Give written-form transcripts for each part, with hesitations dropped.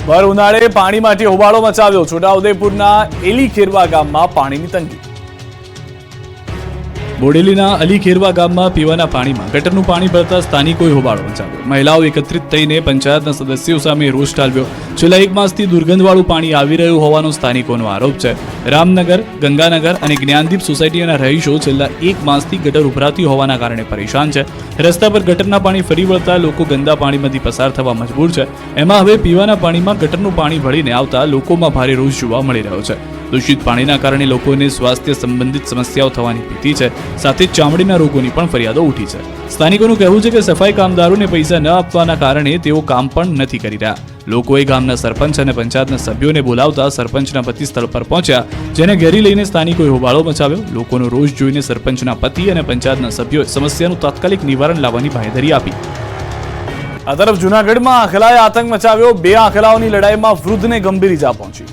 ભર ઉનાળે પાણી માટે હોબાળો મચાવ્યો. છોટાઉદેપુરના એલીખેરવા ગામમાં પાણીની તંગી. બોડેલીના અલીખેરવા ગામમાં પીવાના પાણીમાં ગટરનું પાણી ભરતા સ્થાનિકોએ હોબાળો મચાવ્યો. મહિલાઓ એકત્રિત થઈને પંચાયતના સદસ્યો સામે રોષ ઠાલવ્યો. છેલ્લા એક માસથી દુર્ગંધવાળું પાણી આવી રહ્યું હોવાનો સ્થાનિકોનો આરોપ છે. રામનગર, ગંગાનગર અને જ્ઞાનદીપ સોસાયટીના રહીશો છેલ્લા એક માસથી ગટર ઉભરાતી હોવાના કારણે પરેશાન છે. રસ્તા પર ગટરના પાણી ફરી વળતા લોકો ગંદા પાણીમાંથી પસાર થવા મજબૂર છે. એમાં હવે પીવાના પાણીમાં ગટરનું પાણી ભળીને આવતા લોકોમાં ભારે રોષ જોવા મળી રહ્યો છે. દૂષિત પાણીના કારણે લોકોને સ્વાસ્થ્ય સંબંધિત સમસ્યાઓ થવાની ભીતિ છે. સાથે ચામડીના રોગોની પણ ફરિયાદો ઉઠી છે. સ્થાનિકોનું કહેવું છે કે સફાઈ કામદારોને પૈસા ન આપવાના કારણે તેઓ કામ પણ નથી કરી રહ્યા. લોકોએ ગામના સરપંચ અને પંચાયતના સભ્યોને બોલાવતા સરપંચના પતિ સ્થળ પર પહોંચ્યા, જેને ઘેરી લઈને સ્થાનિકોએ હોબાળો મચાવ્યો. લોકોનો રોષ જોઈને સરપંચના પતિ અને પંચાયતના સભ્યોએ સમસ્યાનું તાત્કાલિક નિવારણ લાવવાની બાંહેધરી આપી. આ તરફ જૂનાગઢમાં આખલાએ આતંક મચાવ્યો. 2 આખલાઓની લડાઈમાં વૃદ્ધને ગંભીર ઈજા પહોંચી.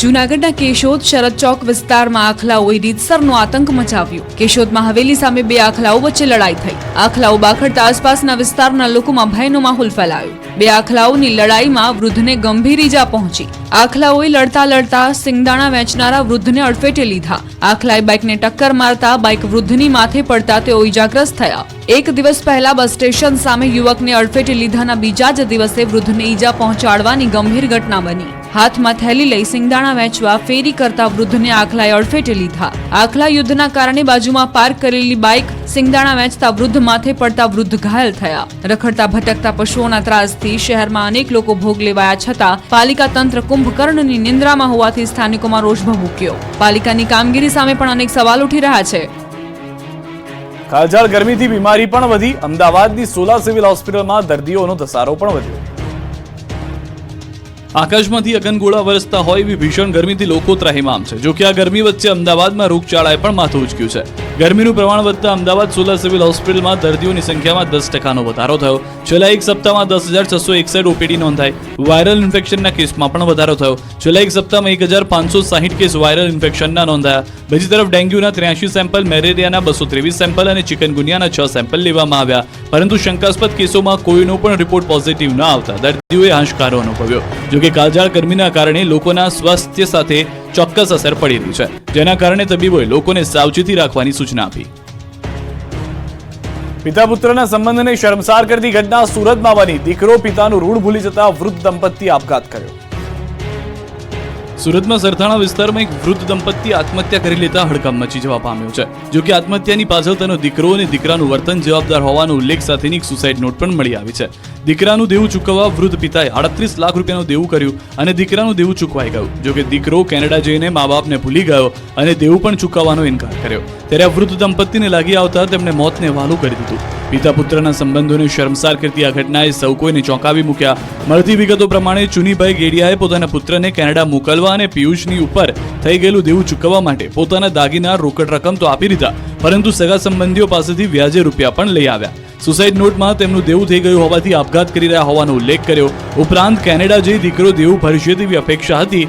જૂનાગઢના કેશોદ શરદ ચોક વિસ્તારમાં આખલાઓએ રીતસરનો આતંક મચાવ્યો. કેશોદમાં હવેલી સામે 2 આખલાઓ વચ્ચે લડાઈ થઈ. આખલાઓ બાખડતા આસપાસના વિસ્તારના લોકોમાં ભયનો માહોલ ફેલાયો. 2 આખલાઓની લડાઈમાં વૃદ્ધને ગંભીર ઈજા પહોંચી. આખલાઓએ લડતા સિંગદાણા વેચનારા વૃદ્ધને અડફેટે લીધા. આખલાએ બાઇકને ટક્કર મારતા બાઇક વૃદ્ધની માથે પડતા તેઓ ઈજાગ્રસ્ત થયા. એક દિવસ પહેલા બસ સ્ટેશન સામે યુવકને અડફેટે લીધાના બીજા જ દિવસે વૃદ્ધને ઈજા પહોંચાડવાની ગંભીર ઘટના બની. હાથમાં થેલી લઈ સિંગદાણા વેચવા ફેરી કરતા વૃદ્ધને આખલાએ અડફેટે લીધા. આખલા યુદ્ધના કારણે બાજુમાં પાર્ક કરેલી બાઇક સિંગદાણા વેચતા વૃદ્ધ માથે પડતા વૃદ્ધ ઘાયલ થયા. રખડતા ભટકતા પશુઓના ત્રાસથી શહેરમાં અનેક લોકો ભોગ લેવાયા છતાં પાલિકા તંત્ર કુંભકર્ણની નિંદ્રામાં હોવાથી સ્થાનિકોમાં રોષ ભભૂક્યો. પાલિકાની કામગીરી સામે પણ અનેક સવાલ ઉઠી રહ્યા છે. કાળઝાળ ગરમીથી બીમારી પણ વધી. અમદાવાદની સોલા સિવિલ હોસ્પિટલમાં દર્દીઓનો ધસારો પણ વધ્યો. આકાશમાંથી અગનગોળા વરસતા હોય એવી ભીષણ ગરમીથી લોકો ત્રાહિમામ છે. જોકે આ ગરમી વચ્ચે અમદાવાદમાં રોગચાળાએ પણ માથું ઉંચક્યું છે. ગરમીનું પ્રમાણ વધતા અમદાવાદ સોલા સિવિલ હોસ્પિટલમાં દર્દીઓની સંખ્યામાં 10% વધારો થયો. છેલ્લા એક સપ્તાહમાં 10,661 ઓપીડી નોંધાઈ. વાયરલ ઇન્ફેક્શનના કેસમાં પણ વધારો થયો. છેલ્લા એક સપ્તાહમાં 1,560 કેસ વાયરલ ઇન્ફેક્શનના નોંધાયા. બીજી તરફ ડેન્ગ્યુના 83 સેમ્પલ, મેલેરિયાના 223 સેમ્પલ અને ચિકનગુનિયાના 6 સેમ્પલ લેવામાં આવ્યા. પરંતુ શંકાસ્પદ કેસોમાં કોઈનો પણ રિપોર્ટ પોઝિટિવ ન આવતા દર્દીઓએ હાશકારો અનુભવ્યો. જોકે કાળઝાળ ગરમીના કારણે લોકોના સ્વાસ્થ્ય સાથે ચોક્કસ અસર પડી રહી છે, જેના કારણે તબીબોએ લોકોને સાવચેતી રાખવાની સૂચના આપી. પિતા પુત્રના સંબંધને શર્મસાર કરતી ઘટના સુરતમાં બની. દીકરો પિતાનું ઋણ ભૂલી જતા વૃદ્ધ દંપતી આપઘાત કર્યો. સુરતમાં સરથાણા વિસ્તારમાં એક વૃદ્ધ દંપતી આત્મહત્યા કરી લેતા હડકંપ મચી જવા પામ્યો છે. જોકે આત્મહત્યાની પાછળ તેનો દીકરો અને દીકરાનું વર્તન જવાબદાર હોવાનો ઉલ્લેખ સાથેની એક સુસાઇડ નોટ પણ મળી આવી છે. દીકરાનું દેવું ચૂકવવા વૃદ્ધ પિતાએ 38 લાખ રૂપિયાનું દેવું કર્યું અને દીકરાનું દેવું ચૂકવાઈ ગયું. જોકે દીકરો કેનેડા જઈને મા બાપને ભૂલી ગયો અને દેવું પણ ચૂકવવાનો ઇનકાર કર્યો. ત્યારે આ વૃદ્ધ દંપતીને લાગી આવતા તેમણે મોતને વહાલું કરી દીધું. પિતા પુત્રના સંબંધોને શર્મસાર કરતી આ ઘટનાએ સૌ કોઈને ચોંકાવી મૂક્યા. મળતી વિગતો પ્રમાણે ચુનીભાઈ ગેડિયાએ પોતાના પુત્રને કેનેડા મોકલવા અને પિયુષની ઉપર થઈ ગયેલું દેવું ચૂકવવા માટે પોતાના દાગીના રોકડ રકમ તો આપી દીધા, પરંતુ સગા સંબંધીઓ પાસેથી વ્યાજે રૂપિયા પણ લઈ આવ્યા. સુસાઇડ નોટમાં તેમનું દેવું થઈ ગયું હોવાથી આપઘાત કરી રહ્યા હોવાનો ઉલ્લેખ કર્યો. ઉપરાંત કેનેડા જઈ દીકરો દેવું ભરશે તેવી અપેક્ષા હતી,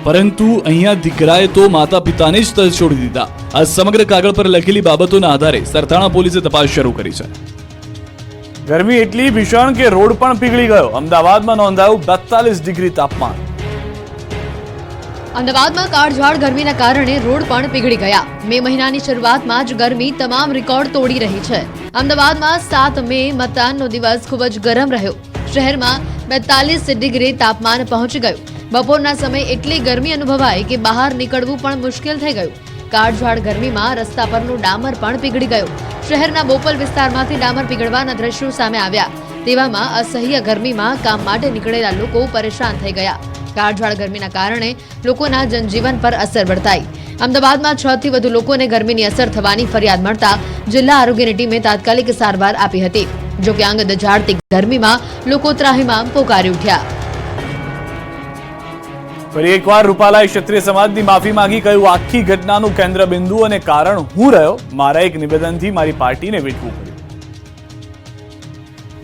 પરંતુ અહીંયા દીકરાએ તો માતા પિતાને જ તજ છોડી દીધા. આ સમગ્ર કાગળ પર લખેલી બાબતોના આધારે સરથાણા પોલીસે તપાસ શરૂ કરી છે. ગરમી એટલી ભીષણ કે રોડ પણ પીગળી ગયો. અમદાવાદમાં નોંધાયું 42 ડિગ્રી તાપમાન. અમદાવાદમાં કાળઝાળ ગરમીના કારણે રોડ પણ પીગળી ગયા. મે મહિનાની શરૂઆતમાં જ ગરમી તમામ રેકોર્ડ તોડી રહી છે. અમદાવાદમાં 7 મે મતદાનનો દિવસ ખૂબ જ ગરમ રહ્યો. શહેરમાં 42 ડિગ્રી તાપમાન પહોંચી ગયું. બપોરના સમયે એટલી ગરમી અનુભવાઈ કે બહાર નીકળવું પણ મુશ્કેલ થઈ ગયું. કાળઝાળ ગરમીમાં રસ્તા પરનું ડામર પણ પીગળી ગયું. શહેરના બોપલ વિસ્તારમાંથી ડામર પીગળવાના દ્રશ્યો સામે આવ્યા. તેવામાં અસહ્ય ગરમીમાં કામ માટે નીકળેલા લોકો પરેશાન થઈ ગયા. કાળઝાળ ગરમીના કારણે લોકોના જનજીવન પર અસર વર્તાઈ. અમદાવાદમાં 6 થી વધુ લોકોને ગરમીની અસર થવાની ફરિયાદ મળતા જિલ્લા આરોગ્યની ટીમે તાત્કાલિક સારવાર આપી હતી. જોકે આંગદ ઝાડતી ગરમીમાં લોકો ત્રાહિમામ પોકારી ઉઠ્યા. ફરી એકવાર રૂપાલાએ ક્ષત્રિય સમાજની માફી માંગી. કહ્યું, આખી ઘટનાનું કેન્દ્ર બિંદુ અને કારણ હું રહ્યો. મારા એક નિવેદનથી મારી પાર્ટીને વેઠવું પડ્યું.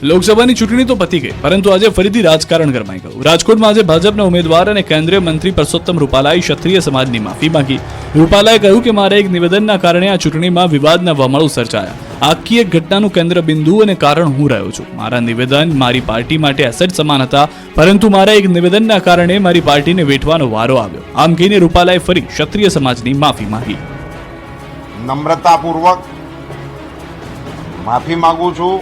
લોકસભાની ચૂંટણી તો પતી ગઈ, પરંતુ આજે ફરીથી રાજકારણ ગરમાઈ ગયું. રાજકોટમાં આજે ભાજપના ઉમેદવાર અને કેન્દ્રીય મંત્રી પરસોત્તમ રૂપાલાએ ક્ષત્રિય સમાજની માફી માંગી. રૂપાલાએ કહ્યું કે મારા એક નિવેદનના કારણે આ ચૂંટણીમાં વિવાદના વમળો સર્જાયા. આખી એક ઘટનાનું કેન્દ્ર બિંદુ અને કારણ હું રહ્યો છું. મારા નિવેદન મારી પાર્ટી માટે એસેટ સમાન હતા, પરંતુ મારા એક નિવેદનના કારણે મારી પાર્ટીને વેઠવાનો વારો આવ્યો. આમ કહીને રૂપાલાએ ફરી ક્ષત્રિય સમાજની માફી માંગી. નમ્રતાપૂર્વક માફી માંગુ છું.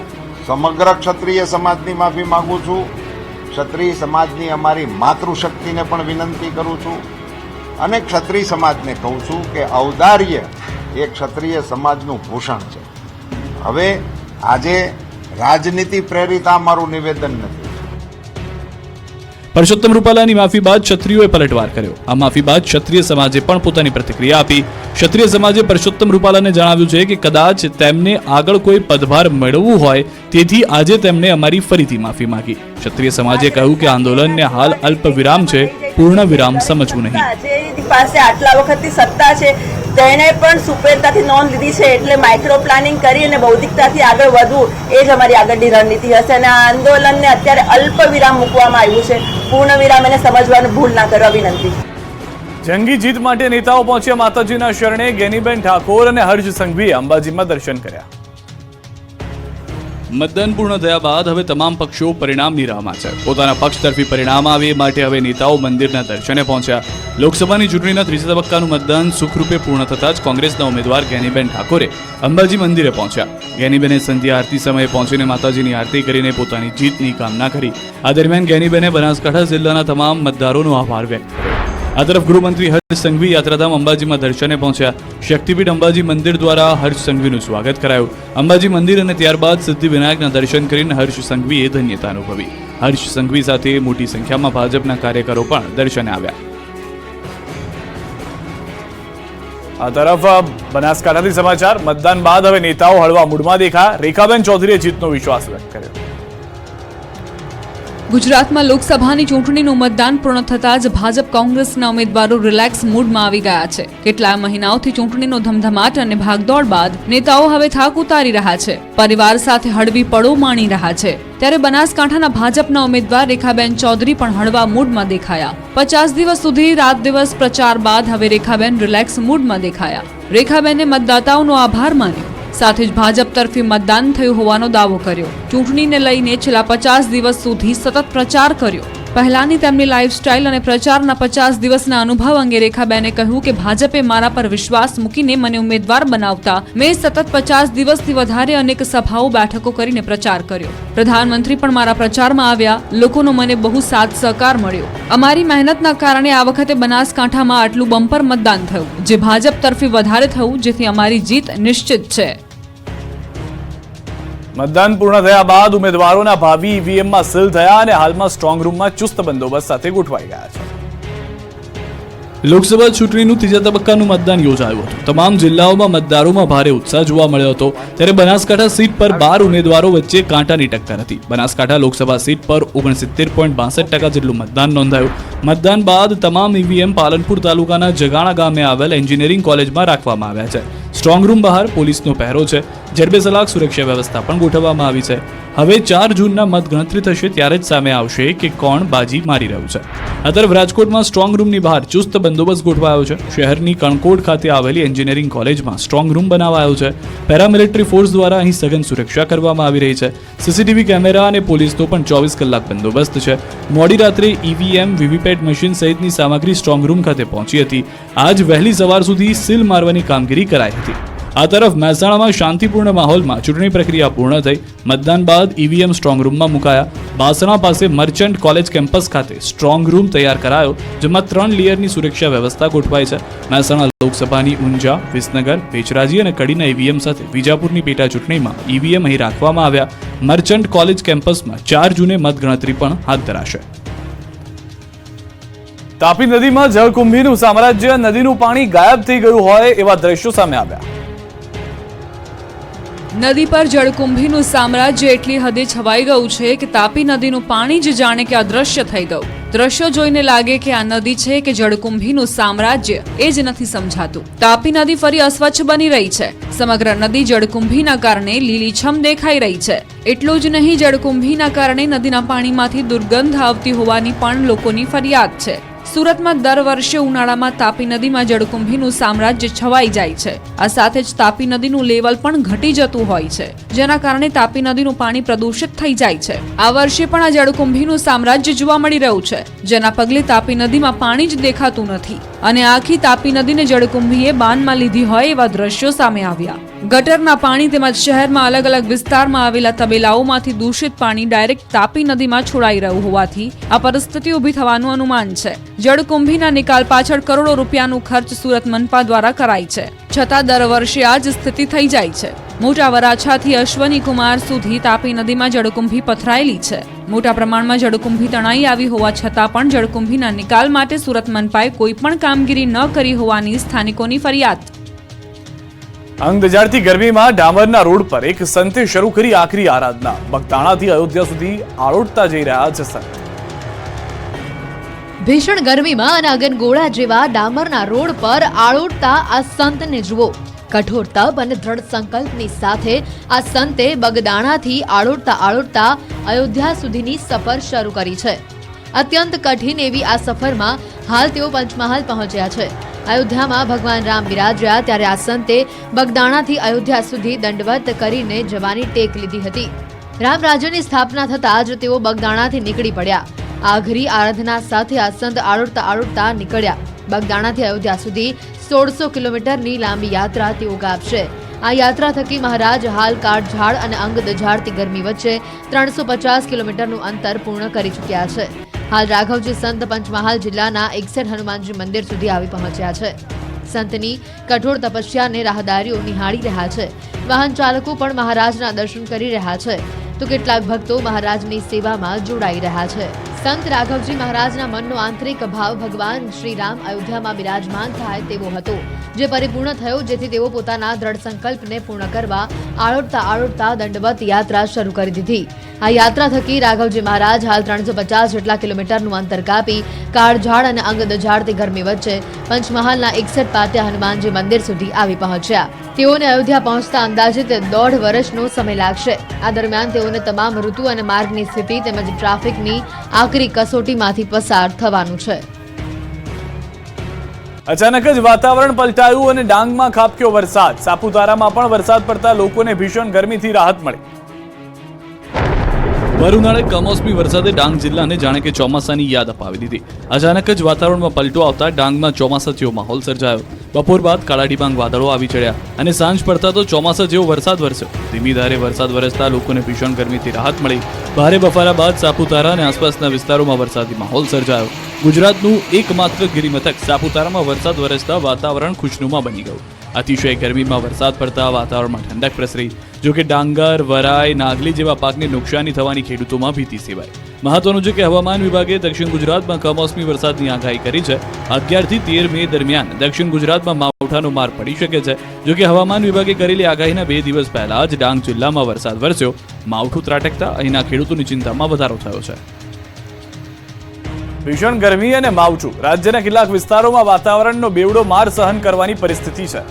સમગ્ર ક્ષત્રિય સમાજની માફી માંગુ છું. ક્ષત્રિય સમાજની અમારી માતૃશક્તિને પણ વિનંતી કરું છું અને ક્ષત્રિય સમાજને કહું છું કે ઔદાર્ય એ ક્ષત્રિય સમાજનું ભૂષણ છે. હવે આજે રાજનીતિ પ્રેરિત આ મારું નિવેદન નથી. પરસોત્તમ રૂપાલાની માફી બાદ ક્ષત્રિયોએ પલટવાર કર્યો. આ માફી બાદ ક્ષત્રિય સમાજે પણ પોતાની પ્રતિક્રિયા આપી. ક્ષત્રિય સમાજે પરસોત્તમ રૂપાલાને જણાવ્યું છે કે કદાચ તેમને આગળ કોઈ પદભાર મેળવવું હોય, તેથી આજે તેમણે અમારી ફરીથી માફી માંગી. ક્ષત્રિય સમાજે કહ્યું કે આંદોલનને હાલ અલ્પ વિરામ છે, પૂર્ણ વિરામ સમજવું નહીં. જેની પાસે આટલા વખતથી સત્તા છે તેણે પણ સુપેરતાથી નોંધ લીધી છે, એટલે માઇક્રો પ્લાનિંગ કરી અને બૌદ્ધિકતાથી આગળ વધવું એ જ અમારી આગળની રણનીતિ હશે. અને આ આંદોલનને અત્યારે અલ્પ વિરામ મૂકવામાં આવ્યું છે. પૂર્ણ વિરામ એને સમજવાનું ભૂલ ના કરવા વિનંતી. જંગી જીત માટે નેતાઓ પહોંચ્યા માતાજીના શરણે. ગેનીબેન ઠાકોર અને હર્ષ સંઘવીએ અંબાજીમાં દર્શન કર્યા. મતદાન પૂર્ણ થયા બાદ હવે તમામ પક્ષો પરિણામની રાહમાં છે. પોતાના પક્ષ તરફી પરિણામ આવે એ માટે હવે નેતાઓ મંદિરના દર્શને પહોંચ્યા. લોકસભાની ચૂંટણીના ત્રીજા તબક્કાનું મતદાન સુખરૂપે પૂર્ણ થતાં જ કોંગ્રેસના ઉમેદવાર ગેનીબેન ઠાકોરે અંબાજી મંદિરે પહોંચ્યા. ગેનીબેને સંધ્યા આરતી સમયે પહોંચીને માતાજીની આરતી કરીને પોતાની જીતની કામના કરી. આ દરમિયાન ગેનીબેને બનાસકાંઠા જિલ્લાના તમામ મતદારોનો આભાર વ્યક્ત કર્યો. આ તરફ ગૃહમંત્રી હર્ષ સંઘવી યાત્રાધામ અંબાજીમાં દર્શને પહોંચ્યા. શક્તિપીઠ અંબાજી મંદિર દ્વારા હર્ષ સંઘવીનું સ્વાગત કરાયું. અંબાજી મંદિર અને ત્યારબાદ સિદ્ધિવિનાયકના દર્શન કરીને હર્ષ સંઘવીએ ધન્યતા અનુભવી. હર્ષ સંઘવી સાથે મોટી સંખ્યામાં ભાજપના કાર્યકરો પણ દર્શને આવ્યા. આ તરફ બનાસકાંઠાથી સમાચાર. મતદાન બાદ હવે નેતાઓ હળવા મૂડમાં દેખાયા. રેખાબેન ચૌધરીએ જીતનો વિશ્વાસ વ્યક્ત કર્યો. ગુજરાતમાં લોકસભાની ચૂંટણીનું મતદાન પૂર્ણ થતાં જ ભાજપ કોંગ્રેસના ઉમેદવારો રિલેક્સ મૂડમાં આવી ગયા છે. કેટલાય મહિનાઓથી ચૂંટણીનો ધમધમાટ અને ભાગદોડ બાદ નેતાઓ હવે થાક ઉતારી રહ્યા છે. પરિવાર સાથે હળવી પળો માણી રહ્યા છે. ત્યારે બનાસકાંઠાના ભાજપના ઉમેદવાર રેખાબેન ચૌધરી પણ હળવા મૂડમાં દેખાયા. 50 દિવસ સુધી રાત દિવસ પ્રચાર બાદ હવે રેખાબેન રિલેક્સ મૂડમાં દેખાયા. રેખાબેને મતદાતાઓનો આભાર માન્યો. સાથે જ ભાજપ તરફી મતદાન થયું હોવાનો દાવો કર્યો. ચૂંટણીને લઈને છેલ્લા 50 દિવસ સુધી સતત પ્રચાર કર્યો. પહેલાની તેમની લાઇફસ્ટાઇલ અને પ્રચારના 50 દિવસના અનુભવ અંગે રેખાબેને કહ્યું કે ભાજપે મારા પર વિશ્વાસ મૂકીને મને ઉમેદવાર બનાવતા મેં સતત 50 દિવસથી વધારે અનેક સભાઓ બેઠકો કરીને પ્રચાર કર્યો. પ્રધાનમંત્રી પણ મારા પ્રચારમાં આવ્યા. લોકોનો મને બહુ સાથ સહકાર મળ્યો. અમારી મહેનતના કારણે આ વખતે બનાસકાંઠામાં આટલું બમ્પર મતદાન થયું, જે ભાજપ તરફી વધારે થયું, જેથી અમારી જીત નિશ્ચિત છે. મતદાન પૂર્ણ થયા બાદ ઉમેદવારોના ભાવિ ઈવીએમમાં સીલ થયા અને હાલમાં સ્ટ્રોંગ રૂમમાં ચુસ્ત બંદોબસ્ત સાથે ગોઠવાઈ ગયા છે. લોકસભા ચૂંટણીનું ત્રીજા તબક્કાનું મતદાન યોજાયું હતું. તમામ જિલ્લાઓમાં મતદારોમાં ભારે ઉત્સાહ જોવા મળ્યો હતો. ત્યારે બનાસકાંઠા સીટ પર 12 ઉમેદવારો વચ્ચે કાંટાની ટક્કર હતી. બનાસકાંઠા લોકસભા સીટ પર 69.62% જેટલું મતદાન નોંધાયું. મતદાન બાદ તમામ ઈવીએમ પાલનપુર તાલુકાના જગાણા ગામે આવેલ એન્જિનિયરિંગ કોલેજમાં રાખવામાં આવ્યા છે. સ્ટ્રોંગ રૂમ બહાર પોલીસનો પહેરો છે. જડબેસલાક સુરક્ષા વ્યવસ્થા પણ ગોઠવવામાં આવી છે. હવે 4 જૂનના મતગણતરી થશે ત્યારે જ સામે આવશે કે કોણ બાજી મારી રહ્યું છે. આ તરફ રાજકોટમાં સ્ટ્રોંગ રૂમની બહાર ચુસ્ત બંદોબસ્ત ગોઠવાયો છે. શહેરની કણકોટ ખાતે આવેલી એન્જિનિયરિંગ કોલેજમાં સ્ટ્રોંગ રૂમ બનાવાયો છે. પેરામિલિટરી ફોર્સ દ્વારા અહીં સઘન સુરક્ષા કરવામાં આવી રહી છે. સીસીટીવી કેમેરા અને પોલીસનો પણ 24 કલાક બંદોબસ્ત છે. મોડી રાત્રે ઈવીએમ, વીવીપેટ મશીન સહિતની સામગ્રી સ્ટ્રોંગ રૂમ ખાતે પહોંચી હતી. આજ વહેલી સવાર સુધી સીલ મારવાની કામગીરી કરાઈ હતી. આ તરફ મહેસાણામાં શાંતિપૂર્ણ માહોલમાં ચૂંટણી પ્રક્રિયા પૂર્ણ થઈ. મતદાન બાદ ઈવીએમ સ્ટ્રોંગ રૂમમાં મુકાયા. બાસણા પાસે મર્ચન્ટ કોલેજ કેમ્પસ ખાતે સ્ટ્રોંગ રૂમ તૈયાર કરાયો, જેમાં 3 લેયરની સુરક્ષા વ્યવસ્થા ગોઠવાઈ છે. મહેસાણા લોકસભાની ઊંઝા, વિસનગર, બેચરાજી અને કડીના ઈવીએમ સાથે વિજાપુરની પેટા ચૂંટણીમાં ઈવીએમ અહીં રાખવામાં આવ્યા. મર્ચન્ટ કોલેજ કેમ્પસમાં 4 જૂને મતગણતરી પણ હાથ ધરાશે. તાપી નદીમાં જળકુંભીનું સામ્રાજ્ય. નદીનું પાણી ગાયબ થઈ ગયું હોય એવા દ્રશ્યો સામે આવ્યા. નદી પર જળકુંભીનું સામ્રાજ્ય એટલી હદે છવાઈ ગયું છે કે તાપી નદીનું પાણી જ જાણે કે અદૃશ્ય થઈ ગયું. દ્રશ્યો જોઈને લાગે કે આ નદી છે કે જળકુંભીનું સામ્રાજ્ય એ જ નથી સમજાતું. તાપી નદી ફરી અસ્વચ્છ બની રહી છે. સમગ્ર નદી જળકુંભીના કારણે લીલીછમ દેખાઈ રહી છે. એટલું જ નહીં, જળકુંભીના કારણે નદીના પાણીમાંથી દુર્ગંધ આવતી હોવાની પણ લોકોની ફરિયાદ છે. સુરતમાં દર વર્ષે ઉનાળામાં તાપી નદીમાં જળકુંભીનું સામ્રાજ્ય છવાઈ જાય છે. આ સાથે જ તાપી નદીનું લેવલ પણ ઘટી જતું હોય છે, જેના કારણે તાપી નદીનું પાણી પ્રદૂષિત થઈ જાય છે. આ વર્ષે પણ આ જળકુંભીનું સામ્રાજ્ય જોવા મળી રહ્યું છે, જેના પગલે તાપી નદીમાં પાણી જ દેખાતું નથી અને આખી તાપી નદીને જળકુંભીએ બાનમાં લીધી હોય એવા દ્રશ્યો સામે આવ્યા. ગટરના પાણી તેમજ શહેરમાં અલગ અલગ વિસ્તારમાં આવેલા તબેલાઓમાંથી દૂષિત પાણી ડાયરેક્ટ તાપી નદીમાં છોડાઈ રહ્યું હોવાથી આ પરિસ્થિતિ ઊભી થવાનું અનુમાન છે. જળકુંભીના નિકાલ પાછળ કરોડો રૂપિયાનું ખર્ચ સુરત મનપા દ્વારા કરાય છે, છતાં દર વર્ષે આ જ સ્થિતિ થઈ જાય છે. મોટા વરાછાથી અશ્વની કુમાર સુધી તાપી નદીમાં જળકુંભી પથરાયેલી છે. મોટા પ્રમાણમાં જળકુંભી તણાઈ આવી હોવા છતાં પણ જળકુંભીના નિકાલ માટે સુરત મનપાએ કોઈ પણ કામગીરી ન કરી હોવાની સ્થાનિકોની ફરિયાદ. અંગ દજાડતી ગરમીમાં ડામરના રોડ પર એક સંતે શરૂ કરી આખરી આરાધના. બગદાણાથી અયોધ્યા સુધી આળોટતા જઈ રહ્યા છે સંત. ભીષણ ગરમીમાં અને અગનગોળા જેવા ડામરના રોડ પર આળોટતા આ સંતને જુઓ. કઠોર તપ અને દ્રઢ સંકલ્પની સાથે આ સંતે બગદાણાથી આળોટતા અયોધ્યા સુધીની સફર શરૂ કરી છે. અત્યંત કઠિન એવી આ સફરમાં હાલ તેઓ પંચમહાલ પહોંચ્યા છે. અયોધ્યામાં ભગવાન રામ બિરાજ્યા ત્યારે આ સંતે બગદાણાથી અયોધ્યા સુધી દંડવત કરીને જવાની ટેક લીધી હતી. રામ રાજ્યની સ્થાપના થતાં જ તેઓ બગદાણાથી નીકળી પડ્યા. આખરી આરાધના સાથે આ સંત આળોટતા નીકળ્યા. બગદાણાથી અયોધ્યા સુધી 1600 કિલોમીટરની લાંબી યાત્રા તેઓ કાપશે. આ યાત્રા થકી મહારાજ હાલ કાળઝાળ અને અંગ દઝાડતી ગરમી વચ્ચે 350 કિલોમીટરનું અંતર પૂર્ણ કરી ચૂક્યા છે. હાલ રાઘવજી સંત પંચમહાલ જિલ્લાના 61 હનુમાનજી મંદિર સુધી આવી પહોંચ્યા છે. સંતની કઠોર તપસ્યાને રાહદારીઓ નિહાળી રહ્યા છે. વાહન ચાલકો પણ મહારાજના દર્શન કરી રહ્યા છે, તો કેટલાક ભક્તો મહારાજની સેવામાં જોડાઈ રહ્યા છે. સંત રાઘવજી મહારાજના મનનો આંતરિક ભાવ ભગવાન શ્રી રામ અયોધ્યામાં બિરાજમાન થાય તેવો હતો, જે પરિપૂર્ણ થયો, જેથી તેઓ પોતાના દ્રઢ સંકલ્પને પૂર્ણ કરવા આળોટતા દંડવત યાત્રા શરૂ કરી દીધી. આ યાત્રા થકી રાઘવજી મહારાજ હાલ 350 જેટલા કિલોમીટરનું અંતર કાપી કાળઝાળ અને અંગ દઝાડતી ગરમી વચ્ચે પંચમહાલના 61 પાટિયા હનુમાનજી મંદિર સુધી આવી પહોંચ્યા. તેઓને અયોધ્યા પહોંચતા અંદાજિત 1.5 વર્ષનો સમય લાગશે. આ દરમિયાન તેઓને તમામ ઋતુ અને માર્ગની સ્થિતિ તેમજ ટ્રાફિકની આકરી કસોટીમાંથી પસાર થવાનું છે. અચાનક જ વાતાવરણ પલટાયું અને ડાંગમાં ખાબક્યો વરસાદ. સાપુતારામાં પણ વરસાદ પડતા લોકોને ભીષણ ગરમીથી રાહત મળી. ભર ઉનાળે કમોસમી વરસાદે ડાંગ જિલ્લાને જાણે કે ચોમાસાની યાદ અપાવી દીધી. અચાનક જ વાતાવરણમાં પલટો આવતા ડાંગમાં ચોમાસા જેવો માહોલ સર્જાયો. બપોર બાદ કાળા ડિબાંગ વાદળો આવી ચડ્યા અને સાંજ પડતા તો ચોમાસા જેવો વરસાદ વરસ્યો. ધીમી ધારે વરસાદ વરસતા લોકોને ભીષણ ગરમીથી રાહત મળી. ભારે બફારા બાદ સાપુતારા અને આસપાસના વિસ્તારોમાં વરસાદી માહોલ સર્જાયો. ગુજરાતનું એકમાત્ર ગિરિમથક સાપુતારામાં વરસાદ વરસતા વાતાવરણ ખુશનુમા બની ગયું. અતિશય ગરમીમાં વરસાદ પડતા વાતાવરણમાં ઠંડક પ્રસરી. જોકે ડાંગર, વરાઈ, નાગલી જેવા પાકને નુકસાની થવાની ખેડૂતોમાં ભીતિ સેવાય. મહત્વનું છે કે હવામાન વિભાગે દક્ષિણ ગુજરાતમાં કમોસમી વરસાદની આગાહી કરી છે. 11 થી 13 મે દરમિયાન દક્ષિણ ગુજરાતમાં માવઠાનો માર પડી શકે છે. જોકે હવામાન વિભાગે કરેલી આગાહીના 2 દિવસ પહેલા જ ડાંગ જિલ્લામાં વરસાદ વરસ્યો. માવઠું ત્રાટકતા અહીંના ખેડૂતોની ચિંતામાં વધારો થયો છે. ભીષણ ગરમી અને માવઠું. રાજ્યના કેટલાક વિસ્તારોમાં વાતાવરણનો બેવડો માર સહન કરવાની પરિસ્થિતિ છે.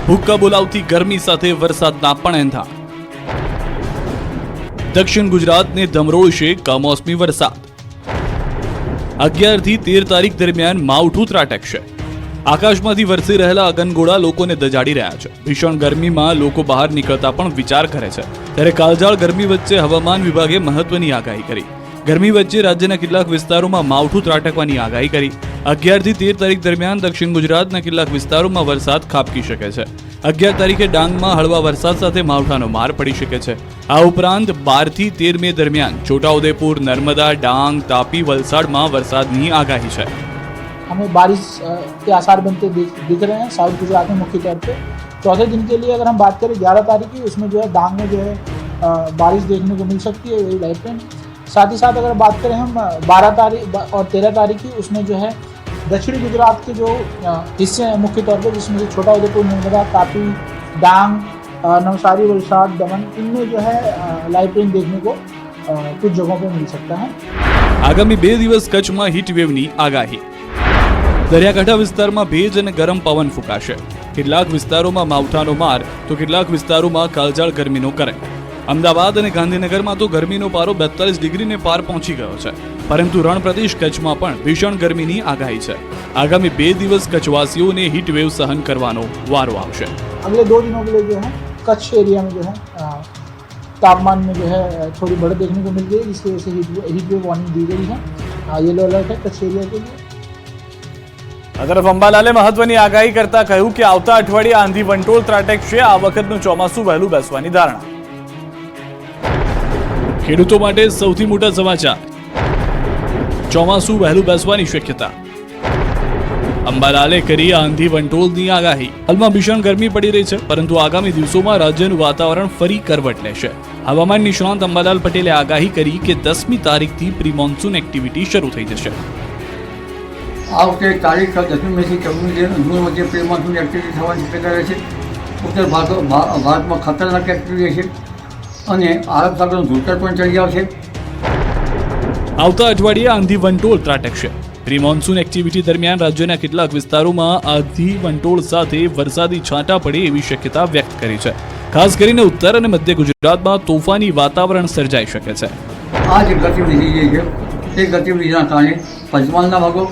ભૂક્કા બોલાવતી ગરમી સાથે વરસાદના પણ એંધાણ. દક્ષિણ ગુજરાતને ધમરોળશે કમોસમી વરસાદ. 11 થી 13 તારીખ દરમિયાન માવઠું ત્રાટકશે. આકાશમાંથી વરસી રહેલા અગનગોળા લોકોને દજાડી રહ્યા છે. ભીષણ ગરમીમાં લોકો બહાર નીકળતા પણ વિચાર કરે છે. ત્યારે કાળઝાળ ગરમી વચ્ચે હવામાન વિભાગે મહત્વની આગાહી કરી. ગરમી વચ્ચે રાજ્યના કેટલાક વિસ્તારોમાં માવઠું ત્રાટકવાની આગાહી કરી. 11 થી 13 તારીખ દરમિયાન દક્ષિણ ગુજરાતના કેટલાક વિસ્તારોમાં વરસાદ ખાબકી શકે છે. 11 તારીખે ડાંગમાં હળવા વરસાદ સાથે માવઠાનો માર પડી શકે છે. આ ઉપરાંત 12 થી 13 મે દરમિયાન છોટાઉદેપુર, नर्मदा, डांग, तापी, वलसाड में वरसादनी आगाही है. हमें बारिश के आसार बनते दिख रहे हैं साउथ गुजरात में मुख्य तौर पे. चौथे दिन के लिए अगर हम बात करें 11 तारीख की, उसमें जो है डांग में जो है बारिश देखने को मिल सकती है, वही लाइट रेन. साथ ही साथ अगर बात करें हम 12 तारीख और 13 तारीख की, उसमें जो है दक्षिणी गुजरात के जो हिस्से हैं मुख्य तौर पर, जिसमें से छोटाउदेपुर, नर्मदा, तापी, डांग, नवसारी, वलसाड, दमन, इनमें जो है लाइट रेन देखने को कुछ जगहों पर मिल सकता है. आगामी 2 દિવસ કચ્છમાં હીટ વેવની આગાહી. દરિયાકાંઠા વિસ્તારમાં ભેજ અને ગરમ પવન ફૂંકાશે. કેટલાક વિસ્તારોમાં માવઠાનો માર તો કેટલાક વિસ્તારોમાં કાળઝાળ ગરમીનો કરંટ. અમદાવાદ અને ગાંધીનગરમાં તો ગરમીનો પારો 42 ડિગ્રીને પાર પહોંચી ગયો છે, પરંતુ રણ પ્રદેશ કચ્છમાં પણ ભીષણ ગરમીની આગાહી છે। આગામી 2 દિવસ કચ્છવાસીઓને હીટ વેવ સહન કરવાનો વારો આવશે। अगले 2 दिनों के लिए जो है कच्छ एरिया में जो है तापमान में जो है थोड़ी बढ़त देखने को मिल गई, जिसकी वजह से हीट वेव वार्निंग दी गई है। येलो अलर्ट है कच्छ एरिया के लिए। આ તરફ અંબાલાલે મહત્વની આગાહી કરતા કહ્યું કે આવતા અઠવાડિયે આંધી વંટોળ ત્રાટકશે। આ વખતનું ચોમાસું વહેલું બેસવાની ધારણા। ખેડૂતો માટે સૌથી મોટા સમાચાર, ચોમાસું વહેલું બેસવાની શક્યતા। અંબાલાલે કરી આંધી વંટોળની આગાહી। હાલમાં ભીષણ ગરમી પડી રહી છે, પરંતુ આગામી દિવસોમાં રાજ્યનું વાતાવરણ ફરી કરવટ લેશે। હવામાન નિષ્ણાંત અંબાલાલ પટેલે આગાહી કરી કે 10મી તારીખથી પ્રી મોન્સૂન એક્ટિવિટી શરૂ થઈ જશે। આ વખતે તારીખ 10મી મેથી 14મી જૂન વચ્ચે પ્રી મોન્સૂન એક્ટિવિટી થવાની શક્યતા રહેશે। ઉત્તર ભારતમાં ખતરનાક એક્ટિવિટી છે અને અરબ સાગરનું ધૂળતર પણ ચડી આવશે। આવતા અઠવાડિયે આંધી વંટોળ ત્રાટકશે। પ્રી મોન્સૂન એક્ટિવિટી દરમિયાન રાજ્યના કેટલાક વિસ્તારોમાં આંધી વંટોળ સાથે વરસાદી છાંટા પડે એવી શક્યતા વ્યક્ત કરી છે। ખાસ કરીને ઉત્તર અને મધ્ય ગુજરાતમાં તોફાની વાતાવરણ સર્જાઈ શકે છે। આ જે ગતિવિધિ જે છે તે ગતિવિધિના કારણે પંચમહાલના ભાગો,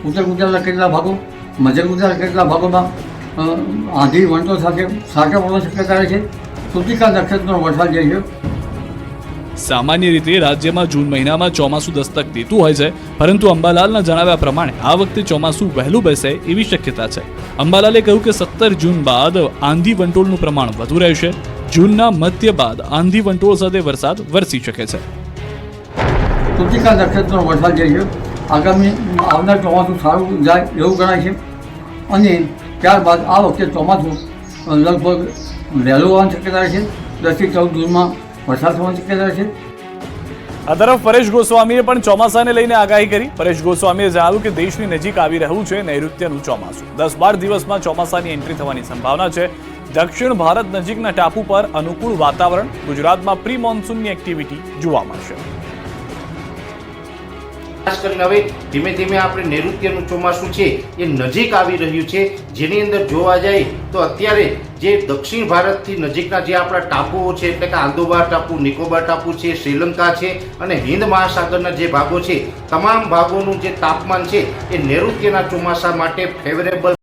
ઉત્તર ગુજરાતના કેટલાક ભાગો, મધ્ય ગુજરાતના કેટલાક ભાગોમાં આંધી વંટોળ સાથે છાંટા પડવાની શક્યતા રહે છે। કૃતિકા નક્ષત્રનો વરસાદ જે છે સામાન્ય રીતે રાજ્યમાં જૂન મહિનામાં ચોમાસું દસ્તક દેતું હોય છે, પરંતુ અંબાલાલના જણાવ્યા પ્રમાણે આ વખતે ચોમાસું વહેલું બેસે એવી શક્યતા છે। અંબાલાલે કહ્યું કે 17 જૂન બાદ આંધી વંટોળનું પ્રમાણ વધુ રહેશે। જૂનના મધ્ય બાદ આંધી વંટોળ સાથે વરસાદ વરસી શકે છે। કૃતિકા નક્ષત્રનો વરસાદ જે છે આગામી આવનાર ચોમાસું સારું જાય એવું ગણાય છે અને ત્યારબાદ આ વખતે ચોમાસું લગભગ વહેલું આવવાની શક્યતા રહે છે। 10 થી 14 જૂનમાં વરસાદ થવાની શક્યતા છે। આ તરફ પરેશ ગોસ્વામીએ પણ ચોમાસાને લઈને આગાહી કરી। પરેશ ગોસ્વામીએ જણાવ્યું કે દેશની નજીક આવી રહ્યું છે નૈઋત્યનું ચોમાસું। 10-12 દિવસમાં ચોમાસાની એન્ટ્રી થવાની સંભાવના છે। દક્ષિણ ભારત નજીકના ટાપુ પર અનુકૂળ વાતાવરણ, ગુજરાતમાં પ્રી મોન્સૂનની એક્ટિવિટી જોવા મળશે। ખાસ કરીને હવે ધીમે ધીમે આપણે નૈઋત્યનું ચોમાસું છે એ નજીક આવી રહ્યું છે, જેની અંદર જોવા જાય તો અત્યારે જે દક્ષિણ ભારતથી નજીકના જે આપણા ટાપુઓ છે, એટલે કે આંદોબાર ટાપુ, નિકોબાર ટાપુ છે, શ્રીલંકા છે અને હિન્દ મહાસાગરના જે ભાગો છે, તમામ ભાગોનું જે તાપમાન છે એ નૈઋત્યના ચોમાસા માટે ફેવરેબલ